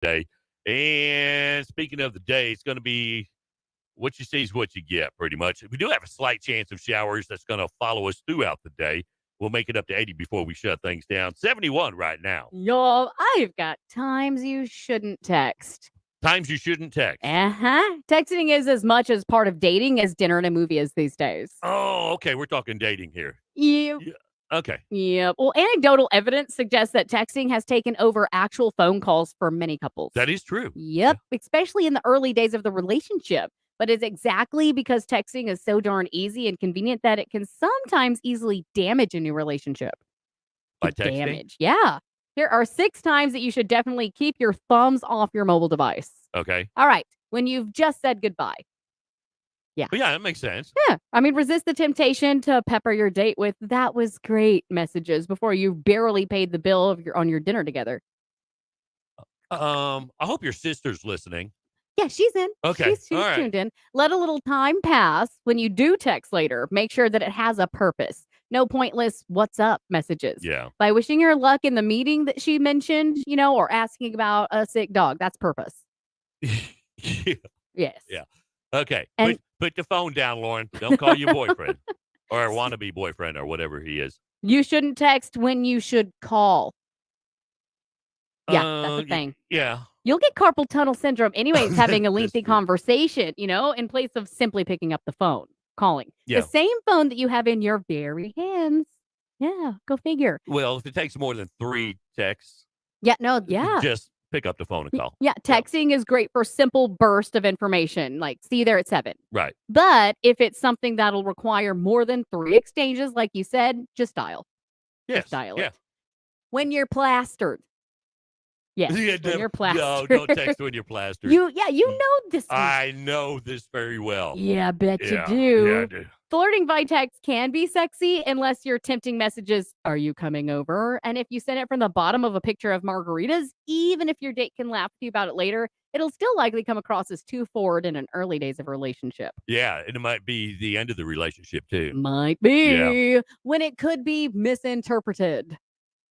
day. And speaking of the day, it's going to be what you see is what you get, pretty much. We do have a slight chance of showers that's going to follow us throughout the day. We'll make it up to 80 before we shut things down. 71 right now. Y'all, I've got times you shouldn't text. Times you shouldn't text. Texting is as much as part of dating as dinner and a movie is these days. Oh, okay. We're talking dating here. Yeah. Okay. Yeah. Well, anecdotal evidence suggests that texting has taken over actual phone calls for many couples. That is true. Yep. Especially in the early days of the relationship. But it's exactly because texting is so darn easy and convenient that it can sometimes easily damage a new relationship. By texting? Damage. Yeah. Here are 6 times that you should definitely keep your thumbs off your mobile device. Okay. All right. When you've just said goodbye. Yeah. Well, yeah, that makes sense. Yeah. I mean, resist the temptation to pepper your date with "that was great" messages before you barely paid the bill on your dinner together. I hope your sister's listening. Yeah, she's in. Okay. She's tuned in. Let a little time pass when you do text later. Make sure that it has a purpose. No pointless "what's up" messages. Yeah. By wishing her luck in the meeting that she mentioned, or asking about a sick dog. That's purpose. Yeah. Yes. Yeah. Okay. And put the phone down, Lauren. Don't call your boyfriend or wannabe boyfriend or whatever he is. You shouldn't text when you should call. Yeah, that's the thing. Yeah. You'll get carpal tunnel syndrome anyways having a lengthy conversation, in place of simply picking up the phone, calling. Yeah. The same phone that you have in your very hands. Yeah, go figure. Well, if it takes more than 3 texts. Yeah, no, yeah. Just pick up the phone and call. Yeah, texting is great for simple burst of information, like see you there at 7. Right. But if it's something that'll require more than 3 exchanges, like you said, just dial. Yes. Just dial it. When you're plastered. Yes, when you're plastered. No, don't text when you're plastered. You know this. I know this very well. Yeah, I bet you do. Yeah, I do. Flirting by text can be sexy unless your tempting message is, "Are you coming over?" And if you send it from the bottom of a picture of margaritas, even if your date can laugh at you about it later, it'll still likely come across as too forward in an early days of a relationship. Yeah, and it might be the end of the relationship, too. Might be. When it could be misinterpreted.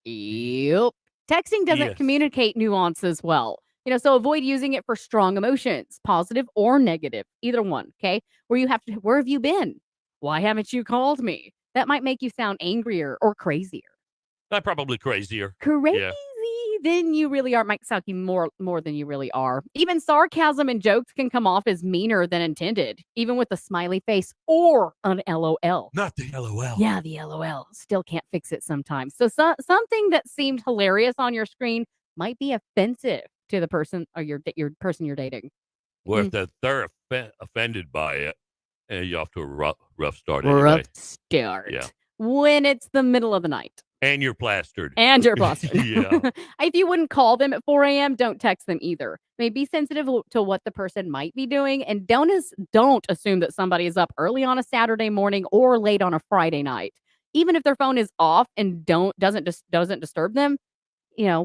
Yep. Texting doesn't communicate nuances well. So avoid using it for strong emotions, positive or negative, either one, okay? Where have you been? Why haven't you called me? That might make you sound angrier or crazier. Probably crazier. Crazy than you really are. Might sound more than you really are. Even sarcasm and jokes can come off as meaner than intended, even with a smiley face or an LOL. Not the LOL. Yeah, the LOL. Still can't fix it sometimes. So something that seemed hilarious on your screen might be offensive to the person or your person you're dating. Well, if they're offended by it, you're off to a rough start anyway. Rough start. Yeah. When it's the middle of the night. And you're plastered. Yeah. If you wouldn't call them at 4 a.m., don't text them either. Be sensitive to what the person might be doing, and don't assume that somebody is up early on a Saturday morning or late on a Friday night. Even if their phone is off and doesn't disturb them,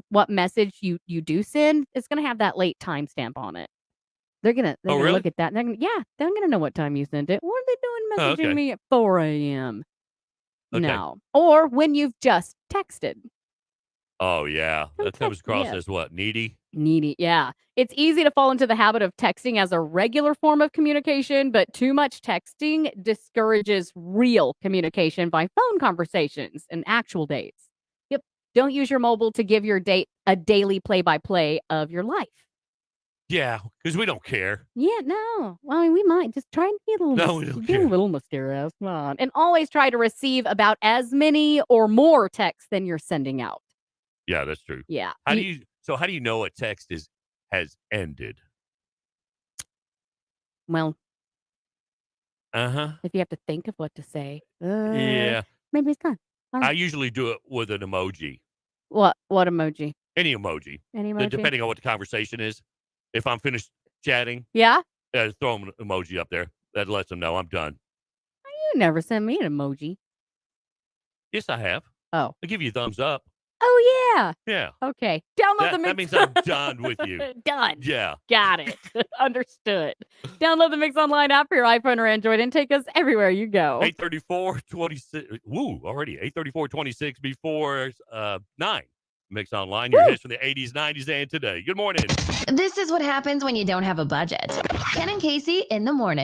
what message you do send, it's going to have that late timestamp on it. They're gonna look at that. And they're gonna know what time you sent it. What are they doing messaging me at 4 a.m.? Okay. No. Or when you've just texted. Oh, yeah. That comes across as what? Needy? Needy, yeah. It's easy to fall into the habit of texting as a regular form of communication, but too much texting discourages real communication by phone conversations and actual dates. Yep. Don't use your mobile to give your date a daily play-by-play of your life. Yeah, because we don't care. Yeah, no. Well, I mean, we might just try and be a little mysterious. Come on. And always try to receive about as many or more texts than you're sending out. Yeah, that's true. Yeah. How do you know a text has ended? Well. If you have to think of what to say. Yeah. Maybe it's done. I usually do it with an emoji. What emoji? Any emoji. Any emoji? Depending on what the conversation is. If I'm finished chatting. Yeah? Throw an emoji up there. That lets them know I'm done. You never send me an emoji. Yes, I have. Oh. I give you a thumbs up. Oh, yeah. Yeah. Okay. Download the Mix. That means I'm done with you. Done. Yeah. Got it. Understood. Download the Mix Online app for your iPhone or Android and take us everywhere you go. 8:34:26. Woo, already. 8:34:26 before 9. Mix Online, your Woo! hits from the 80s, 90s, and today. Good morning. This is what happens when you don't have a budget. Ken and Casey in the morning.